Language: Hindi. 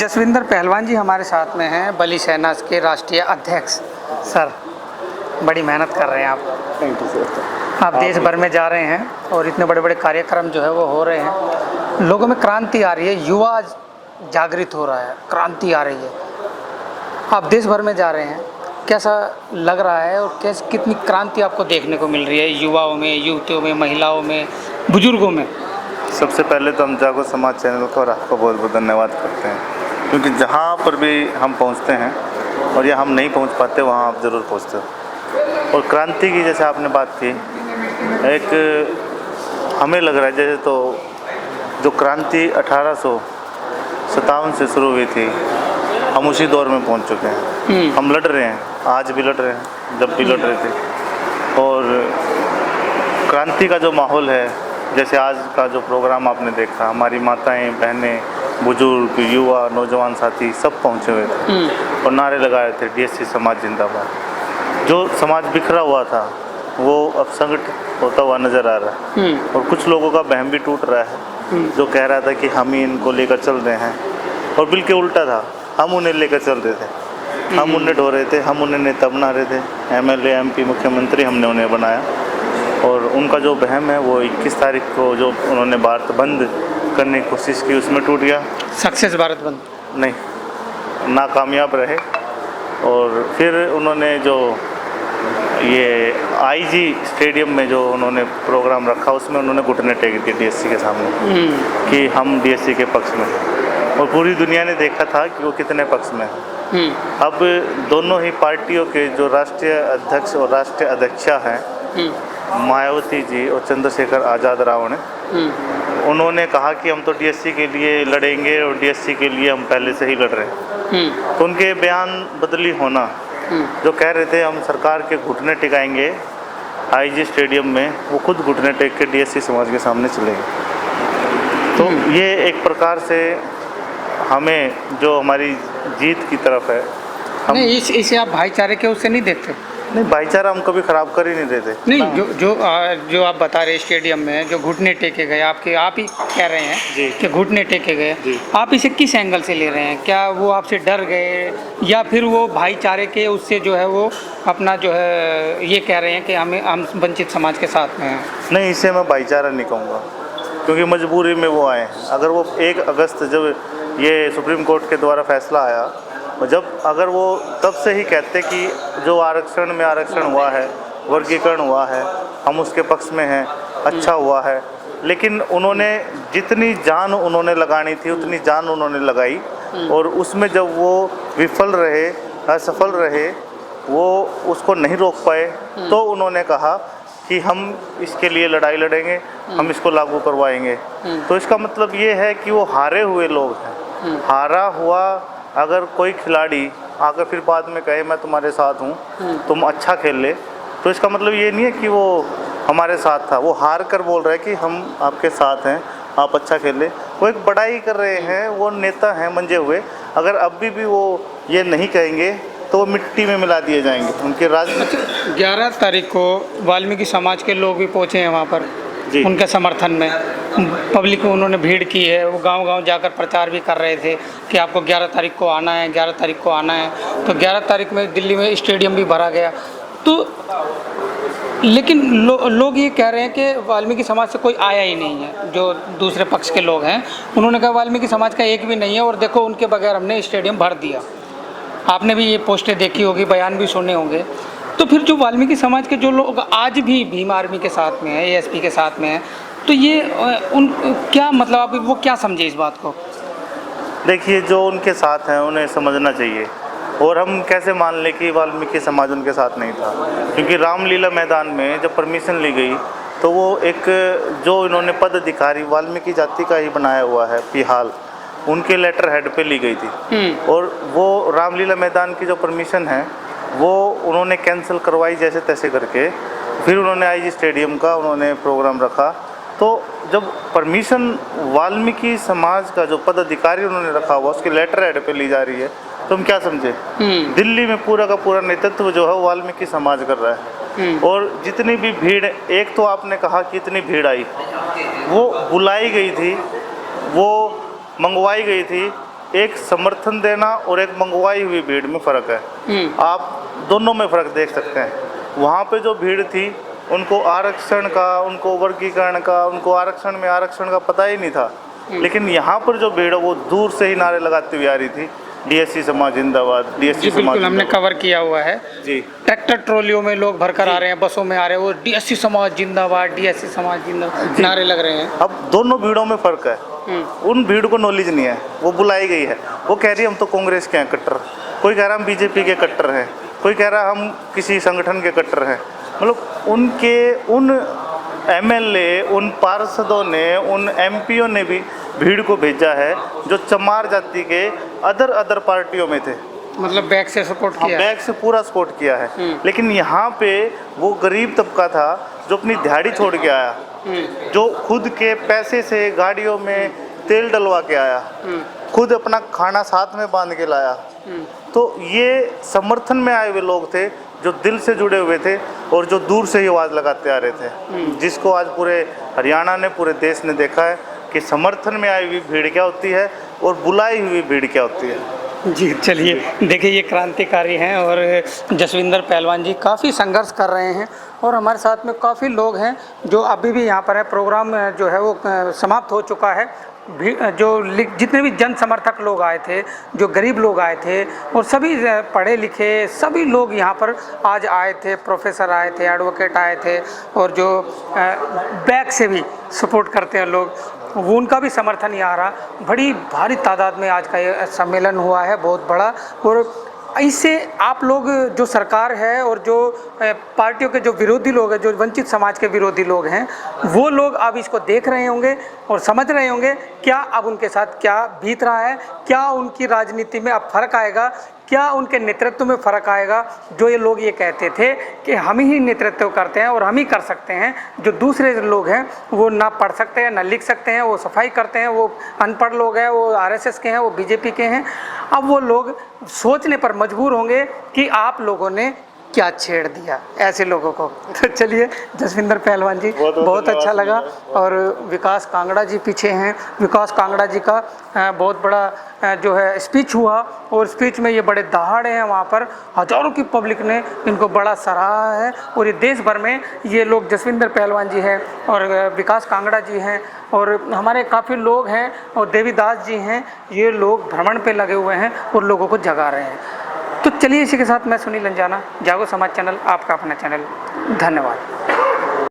जसविंदर पहलवान जी हमारे साथ में हैं, बली सेना के राष्ट्रीय अध्यक्ष। सर, बड़ी मेहनत कर रहे हैं आप। Thank you sir. आप देश भर में जा रहे हैं और इतने बड़े बड़े कार्यक्रम जो है वो हो रहे हैं, लोगों में क्रांति आ रही है, युवा जागृत हो रहा है, क्रांति आ रही है। आप देश भर में जा रहे हैं, कैसा लग रहा है और कैसे कितनी क्रांति आपको देखने को मिल रही है युवाओं में, युवतियों में, महिलाओं में, बुजुर्गों में? सबसे पहले तो हम जागो समाज चैनल को और आपका बहुत बहुत धन्यवाद करते हैं, क्योंकि जहाँ पर भी हम पहुँचते हैं और या हम नहीं पहुँच पाते वहाँ आप ज़रूर पहुँचते हो। और क्रांति की जैसे आपने बात की, एक हमें लग रहा है जैसे तो जो क्रांति 1857 से शुरू हुई थी, हम उसी दौर में पहुँच चुके हैं। हम लड़ रहे हैं, आज भी लड़ रहे हैं, जब भी लड़ रहे थे। और क्रांति का जो माहौल है, जैसे आज का जो प्रोग्राम आपने देखा, हमारी माताएं, बहनें, बुजुर्ग, युवा, नौजवान साथी सब पहुंचे हुए थे और नारे लगाए थे, डीएससी समाज जिंदाबाद। जो समाज बिखरा हुआ था वो अब संगठित होता हुआ नज़र आ रहा है और कुछ लोगों का बहम भी टूट रहा है, जो कह रहा था कि हम ही इनको लेकर चल रहे हैं, और बिल्कुल उल्टा था, हम उन्हें लेकर चल रहे थे। हम उन्हें ढो रहे थे, हम उन्हें नेता बना रहे थे, एमएलए, एमपी, मुख्यमंत्री हमने उन्हें बनाया। और उनका जो बहम है वो 21 तारीख को जो उन्होंने भारत बंद करने की कोशिश की, उसमें टूट गया। सक्सेस भारत बंद नहीं, नाकामयाब रहे। और फिर उन्होंने जो ये आईजी स्टेडियम में जो उन्होंने प्रोग्राम रखा, उसमें उन्होंने घुटने टेक दिए डीएससी के सामने कि हम डीएससी के पक्ष में हैं, और पूरी दुनिया ने देखा था कि वो कितने पक्ष में हैं। अब दोनों ही पार्टियों के जो राष्ट्रीय अध्यक्ष और राष्ट्रीय अध्यक्षा हैं, मायावती जी और चंद्रशेखर आज़ाद राव ने, उन्होंने कहा कि हम तो डीएससी के लिए लड़ेंगे और डीएससी के लिए हम पहले से ही लड़ रहे हैं। तो उनके बयान बदली होना, जो कह रहे थे हम सरकार के घुटने टिकाएंगे आईजी स्टेडियम में, वो खुद घुटने टेक के डीएससी समाज के सामने चले गए। तो ये एक प्रकार से हमें जो हमारी जीत की तरफ है, हम नहीं, इसे आप भाईचारे के उससे नहीं देखते? नहीं, भाईचारा हम कभी खराब कर ही नहीं रहे थे। नहीं, जो आप बता रहे स्टेडियम में जो घुटने टेके गए, आप ही कह रहे हैं कि घुटने टेके गए, आप इसे किस एंगल से ले रहे हैं? क्या वो आपसे डर गए, या फिर वो भाईचारे के उससे जो है वो अपना जो है ये कह रहे हैं कि हम वंचित समाज के साथ में हैं? नहीं, इसे मैं भाईचारा नहीं कहूँगा, क्योंकि मजबूरी में वो आए। अगर वो 1 अगस्त जब ये सुप्रीम कोर्ट के द्वारा फैसला आया, अगर वो तब से ही कहते कि जो आरक्षण में आरक्षण हुआ है, वर्गीकरण हुआ है, हम उसके पक्ष में हैं, अच्छा हुआ है, लेकिन उन्होंने जितनी जान उन्होंने लगानी थी उतनी जान उन्होंने लगाई, और उसमें जब वो विफल रहे, असफल रहे, वो उसको नहीं रोक पाए, तो उन्होंने कहा कि हम इसके लिए लड़ाई लड़ेंगे, हम इसको लागू करवाएंगे। तो इसका मतलब ये है कि वो हारे हुए लोग हैं। हारा हुआ अगर कोई खिलाड़ी आकर फिर बाद में कहे मैं तुम्हारे साथ हूँ, तुम अच्छा खेल ले, तो इसका मतलब ये नहीं है कि वो हमारे साथ था। वो हार कर बोल रहा है कि हम आपके साथ हैं, आप अच्छा खेल ले। वो एक बड़ाई कर रहे हैं, वो नेता हैं मंजे हुए। अगर अभी भी वो ये नहीं कहेंगे तो वो मिट्टी में मिला दिए जाएंगे उनके राजनीति। 11 तारीख को वाल्मीकि समाज के लोग भी पहुँचे हैं वहाँ पर उनके समर्थन में, पब्लिक में उन्होंने भीड़ की है, वो गांव-गांव जाकर प्रचार भी कर रहे थे कि आपको 11 तारीख को आना है, 11 तारीख को आना है। तो 11 तारीख में दिल्ली में स्टेडियम भी भरा गया। तो लेकिन लोग ये कह रहे हैं कि वाल्मीकि समाज से कोई आया ही नहीं है। जो दूसरे पक्ष के लोग हैं उन्होंने कहा वाल्मीकि समाज का एक भी नहीं है, और देखो उनके बगैर हमने स्टेडियम भर दिया। आपने भी ये पोस्टें देखी होगी, बयान भी सुने होंगे। तो फिर जो वाल्मीकि समाज के जो लोग आज भी भीम आर्मी के साथ में हैं, एएसपी के साथ में हैं, तो ये क्या मतलब आप वो क्या समझे इस बात को? देखिए, जो उनके साथ हैं उन्हें समझना चाहिए, और हम कैसे मान लें कि वाल्मीकि समाज उनके साथ नहीं था, क्योंकि रामलीला मैदान में जब परमिशन ली गई तो वो एक जो इन्होंने पद अधिकारी वाल्मीकि जाति का ही बनाया हुआ है फिलहाल, उनके लेटर हेड पे ली गई थी। और वो रामलीला मैदान की जो परमिशन है वो उन्होंने कैंसिल करवाई जैसे तैसे करके। फिर उन्होंने आईजी स्टेडियम का उन्होंने प्रोग्राम रखा। तो जब परमिशन वाल्मीकि समाज का जो पदाधिकारी उन्होंने रखा हुआ उसके लेटर हेड पे ली जा रही है, तो हम क्या समझे? दिल्ली में पूरा का पूरा नेतृत्व जो है वाल्मीकि समाज कर रहा है। और जितनी भी भीड़, एक तो आपने कहा कि इतनी भीड़ आई, वो बुलाई गई थी, वो मंगवाई गई थी, एक समर्थन देना और एक मंगवाई हुई भीड़ में फ़र्क है। आप दोनों में फ़र्क देख सकते हैं। वहाँ पे जो भीड़ थी उनको आरक्षण का, उनको वर्गीकरण का, उनको आरक्षण में आरक्षण का पता ही नहीं था। लेकिन यहाँ पर जो भीड़ है वो दूर से ही नारे लगाती हुई आ रही थी, डीएससी समाज जिंदाबाद, डीएससी समाज बिल्कुल हमने कवर किया हुआ है जी। ट्रैक्टर ट्रॉलियों में लोग भरकर आ रहे हैं, बसों में आ रहे हैं, वो डीएससी समाज जिंदाबाद, डीएससी समाज जिंदाबाद नारे लग रहे हैं। अब दोनों भीड़ों में फ़र्क है। उन भीड़ को नॉलेज नहीं है, वो बुलाई गई है, वो कह रही है हम तो कांग्रेस के हैं कट्टर, कोई कह रहा हम बीजेपी के कट्टर हैं, कोई कह रहा हम किसी संगठन के कट्टर हैं। मतलब उनके उन एमएलए, उन पार्षदों ने, उन एमपीओ ने भी भीड़ को भेजा है जो चमार जाति के अदर पार्टियों में थे। मतलब बैक से सपोर्ट किया, बैक से पूरा सपोर्ट किया है। लेकिन यहाँ पे वो गरीब तबका था जो अपनी दिहाड़ी छोड़ के आया, जो खुद के पैसे से गाड़ियों में तेल डलवा के आया, खुद अपना खाना साथ में बांध के लाया। तो ये समर्थन में आए हुए लोग थे जो दिल से जुड़े हुए थे और जो दूर से ही आवाज़ लगाते आ रहे थे, जिसको आज पूरे हरियाणा ने, पूरे देश ने देखा है कि समर्थन में आई हुई भीड़ क्या होती है और बुलाई हुई भीड़ क्या होती है। जी चलिए, देखिए ये क्रांतिकारी हैं और जसविंदर पहलवान जी काफ़ी संघर्ष कर रहे हैं और हमारे साथ में काफ़ी लोग हैं जो अभी भी यहाँ पर है। प्रोग्राम जो है वो समाप्त हो चुका है। जो जितने भी जन समर्थक लोग आए थे, जो गरीब लोग आए थे और सभी पढ़े लिखे सभी लोग यहाँ पर आज आए थे, प्रोफेसर आए थे, एडवोकेट आए थे और जो बैक से भी सपोर्ट करते हैं लोग, वो उनका भी समर्थन यहाँ रहा। बड़ी भारी तादाद में आज का ये सम्मेलन हुआ है, बहुत बड़ा। और इससे आप लोग जो सरकार है और जो पार्टियों के जो विरोधी लोग हैं, जो वंचित समाज के विरोधी लोग हैं, वो लोग अब इसको देख रहे होंगे और समझ रहे होंगे क्या अब उनके साथ क्या बीत रहा है, क्या उनकी राजनीति में अब फर्क आएगा, क्या उनके नेतृत्व में फ़र्क आएगा। जो ये लोग ये कहते थे कि हम ही नेतृत्व करते हैं और हम ही कर सकते हैं, जो दूसरे लोग हैं वो ना पढ़ सकते हैं ना लिख सकते हैं, वो सफाई करते हैं, वो अनपढ़ लोग हैं, वो आरएसएस के हैं, वो बीजेपी के हैं, अब वो लोग सोचने पर मजबूर होंगे कि आप लोगों ने क्या छेड़ दिया ऐसे लोगों को। तो चलिए जसविंदर पहलवान जी, बहुत अच्छा लगा। और विकास कांगड़ा जी पीछे हैं। विकास कांगड़ा जी का बहुत बड़ा जो है स्पीच हुआ और स्पीच में ये बड़े दहाड़े हैं, वहाँ पर हज़ारों की पब्लिक ने इनको बड़ा सराहा है और ये देश भर में ये लोग, जसविंदर पहलवान जी हैं और विकास कांगड़ा जी हैं और हमारे काफ़ी लोग हैं और देवीदास जी हैं, ये लोग भ्रमण पे लगे हुए हैं और लोगों को जगा रहे हैं। तो चलिए इसी के साथ मैं सुनील अंजाना, जागो समाज चैनल, आपका अपना चैनल। धन्यवाद।